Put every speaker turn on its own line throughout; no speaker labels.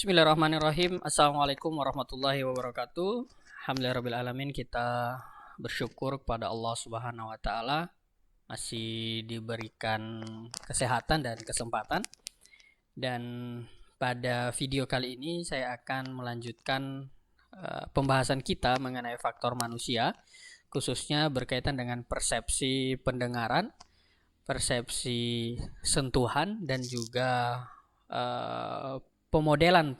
Bismillahirrahmanirrahim. Assalamualaikum warahmatullahi wabarakatuh. Alhamdulillahirrahmanirrahim. Kita bersyukur kepada Allah Subhanahu wa Ta'ala masih diberikan kesehatan dan kesempatan. Dan pada video kali ini saya akan melanjutkan pembahasan kita mengenai faktor manusia, khususnya berkaitan dengan persepsi pendengaran, persepsi sentuhan, dan juga pemodelan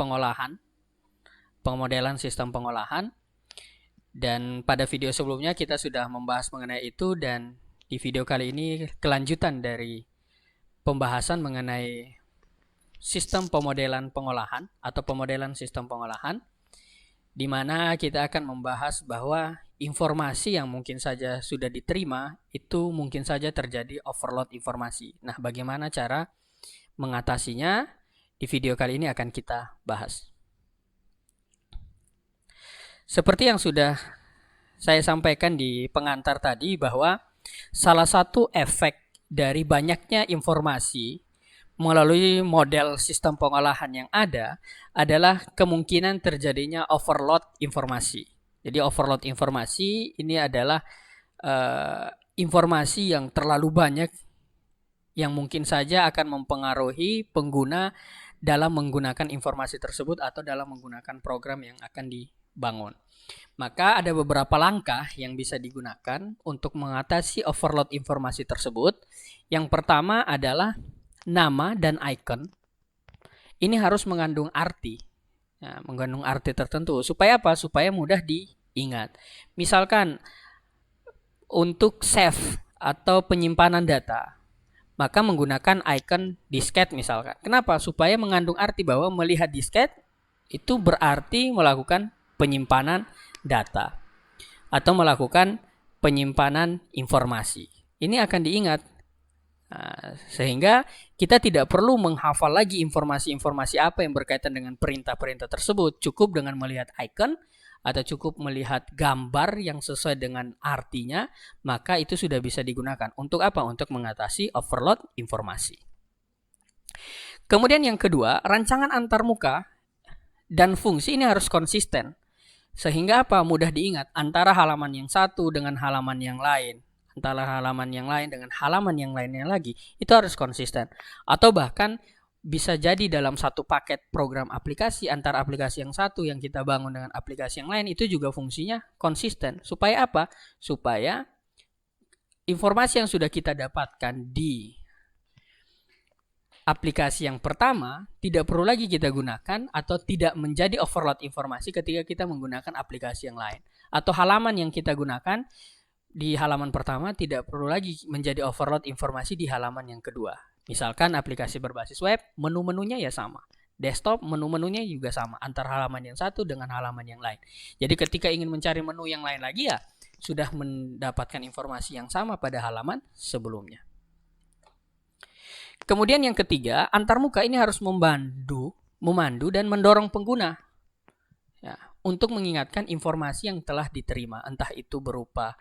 sistem pengolahan. Dan pada video sebelumnya kita sudah membahas mengenai itu, dan di video kali ini kelanjutan dari pembahasan mengenai sistem pemodelan pengolahan atau pemodelan sistem pengolahan, di mana kita akan membahas bahwa informasi yang mungkin saja sudah diterima itu mungkin saja terjadi overload informasi. Nah, bagaimana cara mengatasinya? Di video kali ini akan kita bahas. Seperti yang sudah saya sampaikan di pengantar tadi, bahwa salah satu efek dari banyaknya informasi melalui model sistem pengolahan yang ada adalah kemungkinan terjadinya overload informasi. Jadi overload informasi ini adalah informasi yang terlalu banyak yang mungkin saja akan mempengaruhi pengguna dalam menggunakan informasi tersebut atau dalam menggunakan program yang akan dibangun. Maka ada beberapa langkah yang bisa digunakan untuk mengatasi overload informasi tersebut. Yang pertama adalah nama dan icon. Ini harus mengandung arti. Mengandung arti tertentu. Supaya apa? Supaya mudah diingat. Misalkan untuk save atau penyimpanan data, maka menggunakan icon disket misalkan. Kenapa? Supaya mengandung arti bahwa melihat disket itu berarti melakukan penyimpanan data atau melakukan penyimpanan informasi. Ini akan diingat. Sehingga kita tidak perlu menghafal lagi informasi-informasi apa yang berkaitan dengan perintah-perintah tersebut. Cukup dengan melihat icon atau cukup melihat gambar yang sesuai dengan artinya, maka itu sudah bisa digunakan. Untuk apa? Untuk mengatasi overload informasi. Kemudian yang kedua, rancangan antarmuka dan fungsi ini harus konsisten. Sehingga apa? Mudah diingat antara halaman yang satu dengan halaman yang lain. Antara halaman yang lain dengan halaman yang lainnya lagi. Itu harus konsisten. Atau bahkan bisa jadi dalam satu paket program aplikasi, antara aplikasi yang satu yang kita bangun dengan aplikasi yang lain itu juga fungsinya konsisten. Supaya apa? Supaya informasi yang sudah kita dapatkan di aplikasi yang pertama tidak perlu lagi kita gunakan atau tidak menjadi overload informasi ketika kita menggunakan aplikasi yang lain. Atau halaman yang kita gunakan di halaman pertama tidak perlu lagi menjadi overload informasi di halaman yang kedua. Misalkan aplikasi berbasis web, menu-menunya ya sama. Desktop, menu-menunya juga sama antara halaman yang satu dengan halaman yang lain. Jadi ketika ingin mencari menu yang lain lagi ya sudah mendapatkan informasi yang sama pada halaman sebelumnya. Kemudian yang ketiga, antarmuka ini harus memandu dan mendorong pengguna untuk mengingatkan informasi yang telah diterima. Entah itu berupa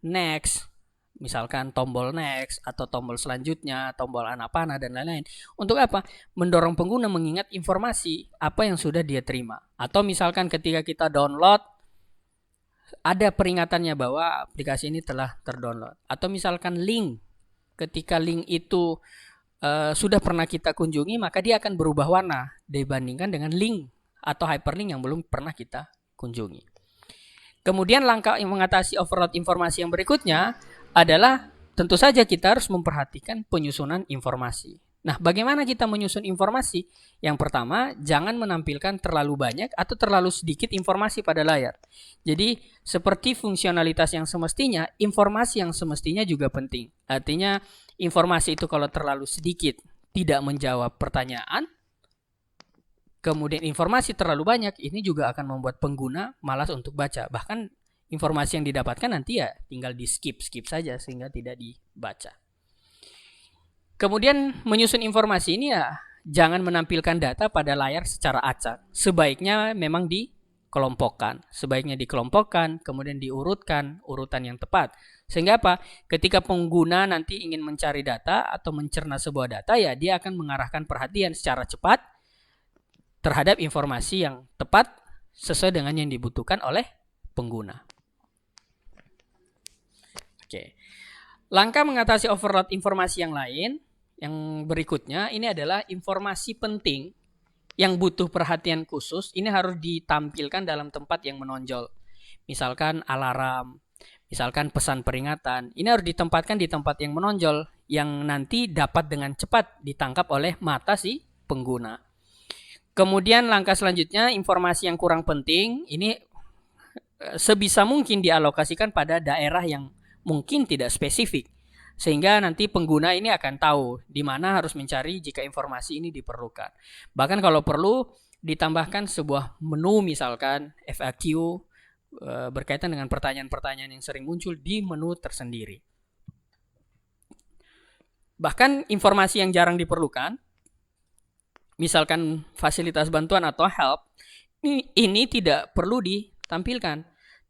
next, misalkan tombol next atau tombol selanjutnya, tombol anak panah dan lain-lain. Untuk apa? Mendorong pengguna mengingat informasi apa yang sudah dia terima. Atau misalkan ketika kita download, ada peringatannya bahwa aplikasi ini telah terdownload. Atau misalkan link, ketika link itu sudah pernah kita kunjungi, maka dia akan berubah warna dibandingkan dengan link atau hyperlink yang belum pernah kita kunjungi. Kemudian langkah yang mengatasi overload informasi yang berikutnya adalah tentu saja kita harus memperhatikan penyusunan informasi. Nah, bagaimana kita menyusun informasi? Yang pertama, jangan menampilkan terlalu banyak atau terlalu sedikit informasi pada layar. Jadi, seperti fungsionalitas yang semestinya, informasi yang semestinya juga penting. Artinya, informasi itu kalau terlalu sedikit tidak menjawab pertanyaan, kemudian informasi terlalu banyak, ini juga akan membuat pengguna malas untuk baca. Bahkan informasi yang didapatkan nanti ya tinggal di skip saja sehingga tidak dibaca. Kemudian menyusun informasi ini ya jangan menampilkan data pada layar secara acak. Sebaiknya memang dikelompokkan, kemudian diurutkan urutan yang tepat. Sehingga apa? Ketika pengguna nanti ingin mencari data atau mencerna sebuah data, ya dia akan mengarahkan perhatian secara cepat terhadap informasi yang tepat sesuai dengan yang dibutuhkan oleh pengguna. Oke. Langkah mengatasi overload informasi yang lain, yang berikutnya ini adalah informasi penting yang butuh perhatian khusus, ini harus ditampilkan dalam tempat yang menonjol. Misalkan alarm, misalkan pesan peringatan, ini harus ditempatkan di tempat yang menonjol yang nanti dapat dengan cepat ditangkap oleh mata si pengguna. Kemudian langkah selanjutnya, informasi yang kurang penting, ini sebisa mungkin dialokasikan pada daerah yang mungkin tidak spesifik. Sehingga nanti pengguna ini akan tahu di mana harus mencari jika informasi ini diperlukan. Bahkan kalau perlu ditambahkan sebuah menu misalkan FAQ berkaitan dengan pertanyaan-pertanyaan yang sering muncul di menu tersendiri. Bahkan informasi yang jarang diperlukan, misalkan fasilitas bantuan atau help, ini tidak perlu ditampilkan,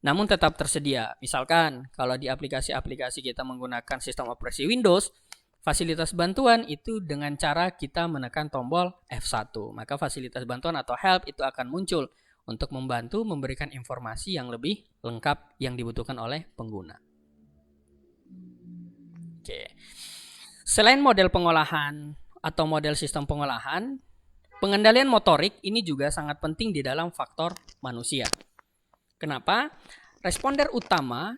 namun tetap tersedia. Misalkan kalau di aplikasi-aplikasi kita menggunakan sistem operasi Windows, fasilitas bantuan itu dengan cara kita menekan tombol F1. Maka fasilitas bantuan atau help itu akan muncul untuk membantu memberikan informasi yang lebih lengkap yang dibutuhkan oleh pengguna. Oke. Selain model pengolahan atau model sistem pengolahan, pengendalian motorik ini juga sangat penting di dalam faktor manusia. Kenapa? Responder utama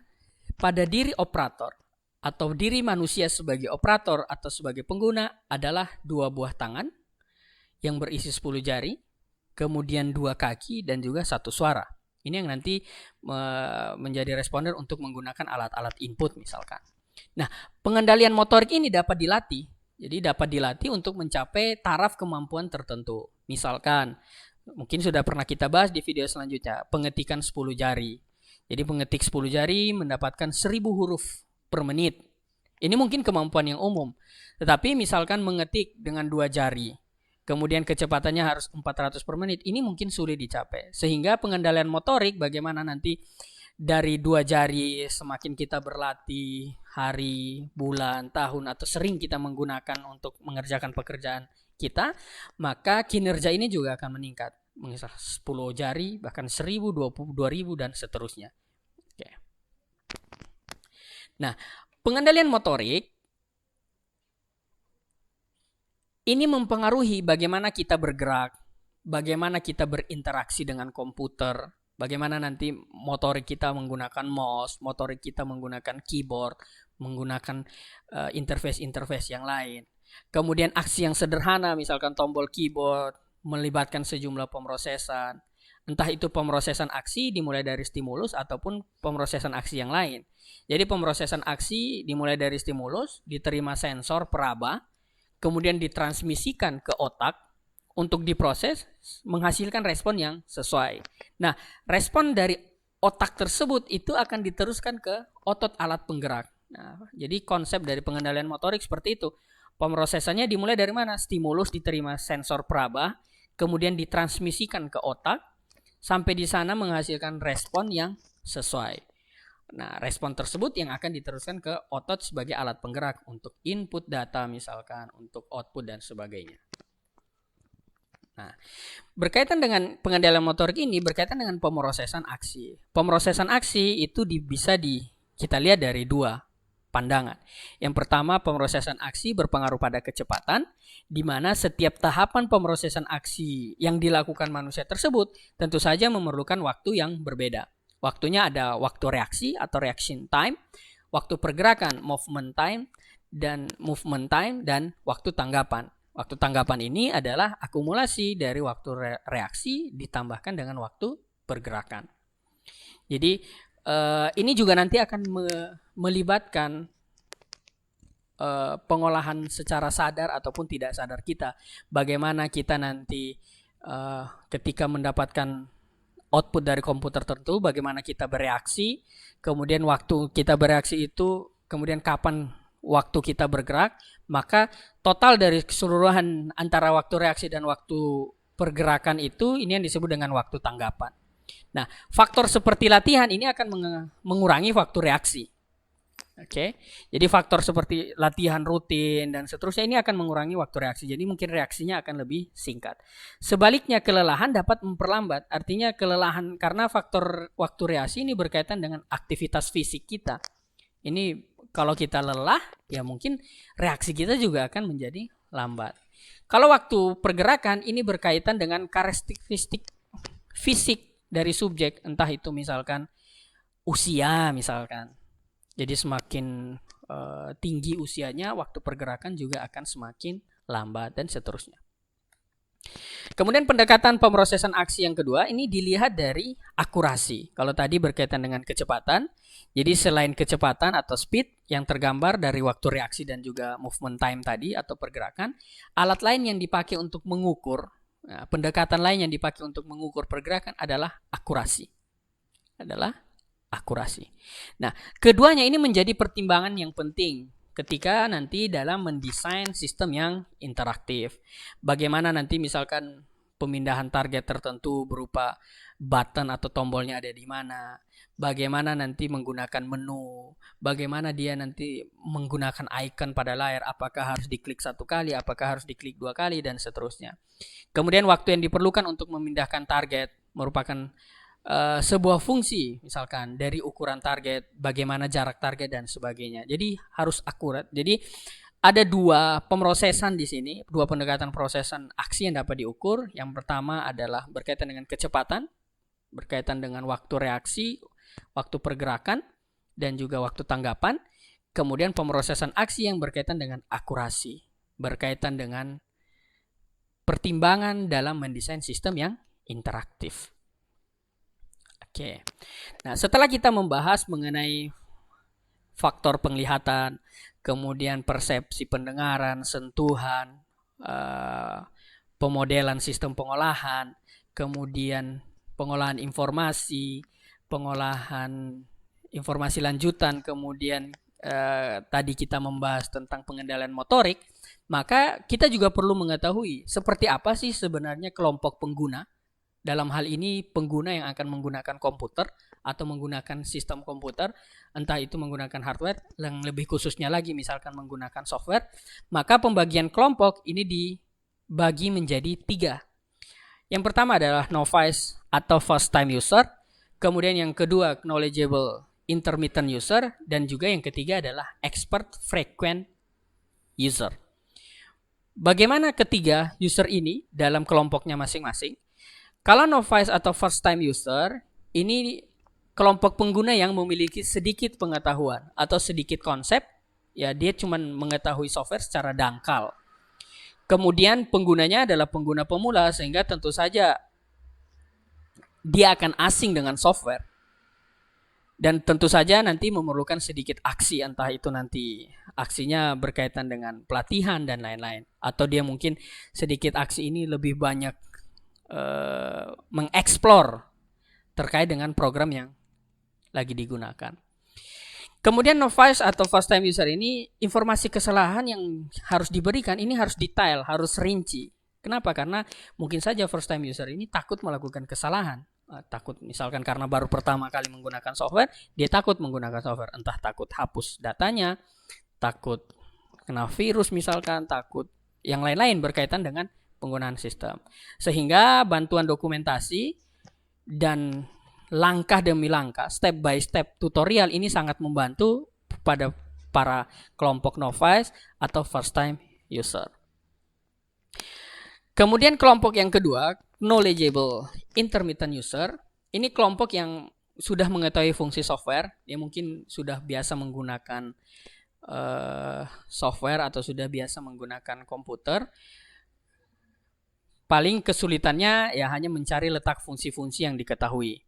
pada diri operator atau diri manusia sebagai operator atau sebagai pengguna adalah 2 buah tangan yang berisi 10 jari, kemudian 2 kaki dan juga 1 suara. Ini yang nanti menjadi responder untuk menggunakan alat-alat input misalkan. Nah, pengendalian motorik ini dapat dilatih. Jadi dapat dilatih untuk mencapai taraf kemampuan tertentu. Misalkan mungkin sudah pernah kita bahas di video selanjutnya, pengetikan 10 jari. Jadi pengetik 10 jari mendapatkan 1000 huruf per menit. Ini mungkin kemampuan yang umum. Tetapi misalkan mengetik dengan 2 jari, kemudian kecepatannya harus 400 per menit, ini mungkin sulit dicapai. Sehingga pengendalian motorik bagaimana nanti dari 2 jari semakin kita berlatih hari, bulan, tahun, atau sering kita menggunakan untuk mengerjakan pekerjaan kita, maka kinerja ini juga akan meningkat. Misal 10 jari, bahkan 1000, 2000 dan seterusnya. Oke. Nah, pengendalian motorik ini mempengaruhi bagaimana kita bergerak, bagaimana kita berinteraksi dengan komputer, bagaimana nanti motorik kita menggunakan mouse, motorik kita menggunakan keyboard, menggunakan interface-interface yang lain. Kemudian aksi yang sederhana, misalkan tombol keyboard, melibatkan sejumlah pemrosesan. Entah itu pemrosesan aksi dimulai dari stimulus ataupun pemrosesan aksi yang lain. Jadi pemrosesan aksi dimulai dari stimulus, diterima sensor peraba, kemudian ditransmisikan ke otak untuk diproses, menghasilkan respon yang sesuai. Nah, respon dari otak tersebut itu akan diteruskan ke otot alat penggerak. Nah, jadi konsep dari pengendalian motorik seperti itu. Pemrosesannya dimulai dari mana? Stimulus diterima sensor peraba, kemudian ditransmisikan ke otak, sampai di sana menghasilkan respon yang sesuai. Nah, respon tersebut yang akan diteruskan ke otot sebagai alat penggerak untuk input data misalkan, untuk output dan sebagainya. Nah, berkaitan dengan pengendalian motorik ini berkaitan dengan pemrosesan aksi. Pemrosesan aksi itu bisa kita lihat dari 2 pandangan. Yang pertama, pemrosesan aksi berpengaruh pada kecepatan, di mana setiap tahapan pemrosesan aksi yang dilakukan manusia tersebut tentu saja memerlukan waktu yang berbeda. Waktunya ada waktu reaksi atau reaction time, waktu pergerakan movement time, dan waktu tanggapan. Waktu tanggapan ini adalah akumulasi dari waktu reaksi ditambahkan dengan waktu pergerakan. Jadi ini juga nanti akan melibatkan pengolahan secara sadar ataupun tidak sadar kita. Bagaimana kita nanti ketika mendapatkan output dari komputer tertentu, bagaimana kita bereaksi, kemudian waktu kita bereaksi itu, kemudian kapan waktu kita bergerak, maka total dari keseluruhan antara waktu reaksi dan waktu pergerakan itu, ini yang disebut dengan waktu tanggapan. Nah, faktor seperti latihan ini akan mengurangi waktu reaksi. Oke. Jadi faktor seperti latihan rutin dan seterusnya ini akan mengurangi waktu reaksi. Jadi mungkin reaksinya akan lebih singkat. Sebaliknya kelelahan dapat memperlambat. Artinya kelelahan karena faktor waktu reaksi ini berkaitan dengan aktivitas fisik kita. Ini kalau kita lelah, ya mungkin reaksi kita juga akan menjadi lambat. Kalau waktu pergerakan ini berkaitan dengan karakteristik fisik dari subjek, entah itu misalkan usia misalkan. Jadi semakin tinggi usianya, waktu pergerakan juga akan semakin lambat dan seterusnya. Kemudian pendekatan pemrosesan aksi yang kedua ini dilihat dari akurasi. Kalau tadi berkaitan dengan kecepatan, jadi selain kecepatan atau speed yang tergambar dari waktu reaksi dan juga movement time tadi atau pergerakan, alat lain yang dipakai untuk mengukur, pendekatan lain yang dipakai untuk mengukur pergerakan adalah akurasi. Nah, keduanya ini menjadi pertimbangan yang penting ketika nanti dalam mendesain sistem yang interaktif. Bagaimana nanti misalkan pemindahan target tertentu berupa button atau tombolnya ada di mana, bagaimana nanti menggunakan menu, bagaimana dia nanti menggunakan icon pada layar, apakah harus diklik 1 kali, apakah harus diklik 2 kali, dan seterusnya. Kemudian waktu yang diperlukan untuk memindahkan target merupakan sebuah fungsi, misalkan dari ukuran target, bagaimana jarak target dan sebagainya. Jadi harus akurat. Jadi ada 2 pemrosesan di sini, 2 pendekatan prosesan aksi yang dapat diukur. Yang pertama adalah berkaitan dengan kecepatan, berkaitan dengan waktu reaksi, waktu pergerakan, dan juga waktu tanggapan. Kemudian pemrosesan aksi yang berkaitan dengan akurasi, berkaitan dengan pertimbangan dalam mendesain sistem yang interaktif. Oke. Nah, setelah kita membahas mengenai faktor penglihatan, kemudian persepsi pendengaran, sentuhan, pemodelan sistem pengolahan, kemudian pengolahan informasi, pengolahan informasi lanjutan, kemudian tadi kita membahas tentang pengendalian motorik, maka kita juga perlu mengetahui seperti apa sih sebenarnya kelompok pengguna. Dalam hal ini pengguna yang akan menggunakan komputer atau menggunakan sistem komputer, entah itu menggunakan hardware, yang lebih khususnya lagi misalkan menggunakan software, maka pembagian kelompok ini dibagi menjadi 3. Yang pertama adalah novice atau first time user, kemudian yang kedua knowledgeable intermittent user, dan juga yang ketiga adalah expert frequent user. Bagaimana ketiga user ini dalam kelompoknya masing-masing? Kalau novice atau first time user, ini kelompok pengguna yang memiliki sedikit pengetahuan atau sedikit konsep, ya dia cuma mengetahui software secara dangkal. Kemudian penggunanya adalah pengguna pemula, sehingga tentu saja dia akan asing dengan software. Dan tentu saja nanti memerlukan sedikit aksi, entah itu nanti aksinya berkaitan dengan pelatihan dan lain-lain. Atau dia mungkin sedikit aksi ini lebih banyak mengeksplor terkait dengan program yang lagi digunakan. Kemudian novice atau first time user ini, informasi kesalahan yang harus diberikan ini harus detail, harus rinci. Kenapa? Karena mungkin saja first time user ini takut melakukan kesalahan. Takut misalkan karena baru pertama kali menggunakan software, dia takut menggunakan software. Entah takut hapus datanya, takut kena virus misalkan, takut yang lain-lain berkaitan dengan penggunaan sistem. Sehingga bantuan dokumentasi dan langkah demi langkah, step by step tutorial ini sangat membantu pada para kelompok novice atau first time user. Kemudian kelompok yang kedua, knowledgeable intermittent user. Ini kelompok yang sudah mengetahui fungsi software, dia mungkin sudah biasa menggunakan software atau sudah biasa menggunakan komputer. Paling kesulitannya ya hanya mencari letak fungsi-fungsi yang diketahui.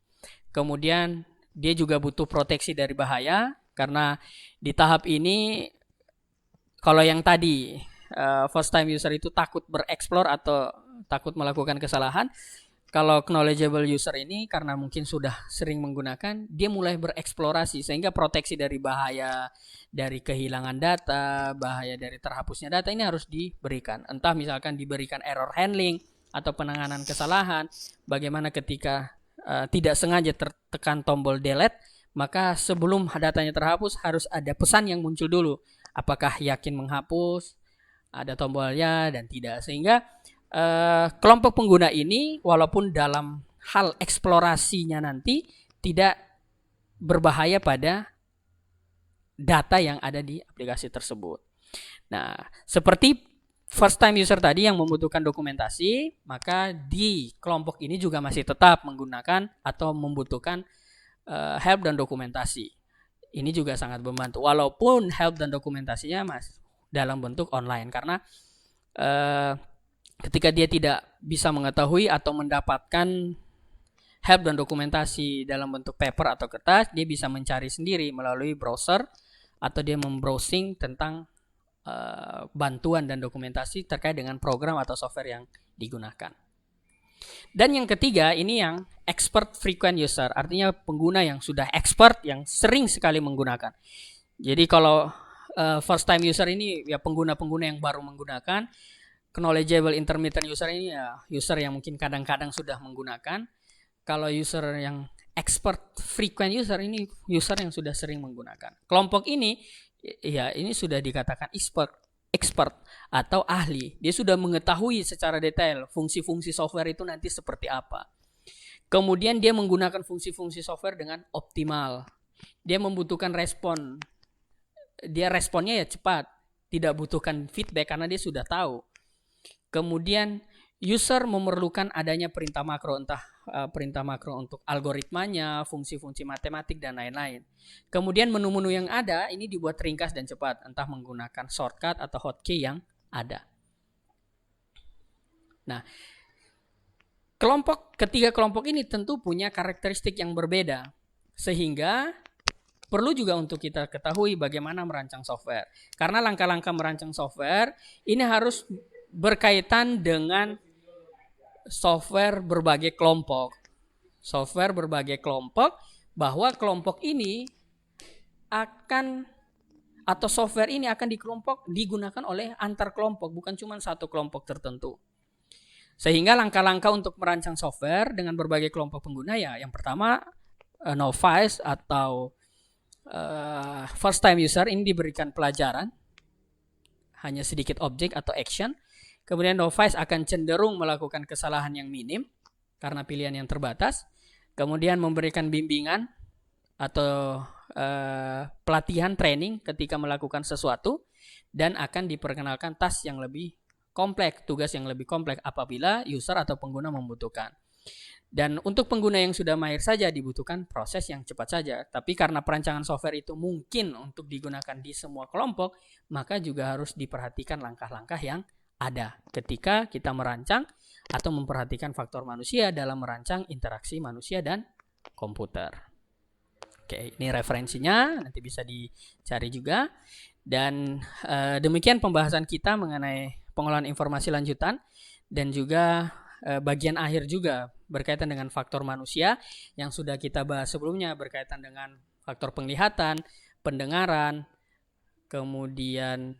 Kemudian dia juga butuh proteksi dari bahaya, karena di tahap ini kalau yang tadi first time user itu takut bereksplor atau takut melakukan kesalahan, kalau knowledgeable user ini karena mungkin sudah sering menggunakan, dia mulai bereksplorasi, sehingga proteksi dari bahaya, dari kehilangan data, bahaya dari terhapusnya data ini harus diberikan. Entah misalkan diberikan error handling atau penanganan kesalahan, bagaimana ketika tidak sengaja tertekan tombol delete, maka sebelum datanya terhapus harus ada pesan yang muncul dulu. Apakah yakin menghapus, ada tombolnya dan tidak. Sehingga kelompok pengguna ini walaupun dalam hal eksplorasinya nanti tidak berbahaya pada data yang ada di aplikasi tersebut. Nah, seperti first time user tadi yang membutuhkan dokumentasi, maka di kelompok ini juga masih tetap menggunakan atau membutuhkan help dan dokumentasi. Ini juga sangat membantu. Walaupun help dan dokumentasinya dalam bentuk online, karena ketika dia tidak bisa mengetahui atau mendapatkan help dan dokumentasi dalam bentuk paper atau kertas, dia bisa mencari sendiri melalui browser atau dia membrowsing tentang bantuan dan dokumentasi terkait dengan program atau software yang digunakan. Dan yang ketiga, ini yang expert frequent user, artinya pengguna yang sudah expert, yang sering sekali menggunakan. Jadi kalau first time user ini ya pengguna-pengguna yang baru menggunakan. Knowledgeable intermittent user ini ya user yang mungkin kadang-kadang sudah menggunakan. Kalau user yang expert frequent user ini user yang sudah sering menggunakan. Kelompok ini ya ini sudah dikatakan expert atau ahli. Dia sudah mengetahui secara detail fungsi-fungsi software itu nanti seperti apa. Kemudian dia menggunakan fungsi-fungsi software dengan optimal. Dia membutuhkan respon. Dia responnya ya cepat, tidak butuhkan feedback karena dia sudah tahu. Kemudian user memerlukan adanya perintah makro, entah perintah makro untuk algoritmanya, fungsi-fungsi matematik dan lain-lain. Kemudian menu-menu yang ada ini dibuat ringkas dan cepat, entah menggunakan shortcut atau hotkey yang ada. Nah, ketiga kelompok ini tentu punya karakteristik yang berbeda, sehingga perlu juga untuk kita ketahui bagaimana merancang software. Karena langkah-langkah merancang software ini harus berkaitan dengan software berbagai kelompok. Software berbagai kelompok, bahwa kelompok ini atau software ini akan digunakan oleh antar kelompok, bukan cuma satu kelompok tertentu. Sehingga langkah-langkah untuk merancang software dengan berbagai kelompok pengguna ya, yang pertama novice atau first time user ini diberikan pelajaran, hanya sedikit objek atau action. Kemudian novice akan cenderung melakukan kesalahan yang minim karena pilihan yang terbatas. Kemudian memberikan bimbingan atau pelatihan training ketika melakukan sesuatu, dan akan diperkenalkan task yang lebih kompleks, tugas yang lebih kompleks apabila user atau pengguna membutuhkan. Dan untuk pengguna yang sudah mahir saja dibutuhkan proses yang cepat saja. Tapi karena perancangan software itu mungkin untuk digunakan di semua kelompok, maka juga harus diperhatikan langkah-langkah yang ada ketika kita merancang atau memperhatikan faktor manusia dalam merancang interaksi manusia dan komputer. Oke, ini referensinya, nanti bisa dicari juga. Dan demikian pembahasan kita mengenai pengolahan informasi lanjutan, dan juga bagian akhir juga berkaitan dengan faktor manusia yang sudah kita bahas sebelumnya, berkaitan dengan faktor penglihatan, pendengaran, kemudian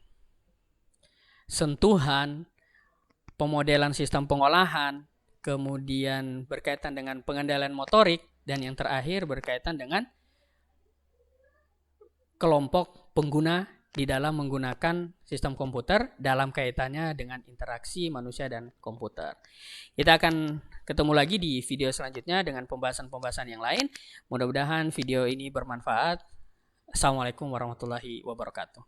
sentuhan, pemodelan sistem pengolahan, kemudian berkaitan dengan pengendalian motorik, dan yang terakhir berkaitan dengan kelompok pengguna di dalam menggunakan sistem komputer dalam kaitannya dengan interaksi manusia dan komputer. Kita akan ketemu lagi di video selanjutnya dengan pembahasan-pembahasan yang lain. Mudah-mudahan video ini bermanfaat. Assalamualaikum warahmatullahi wabarakatuh.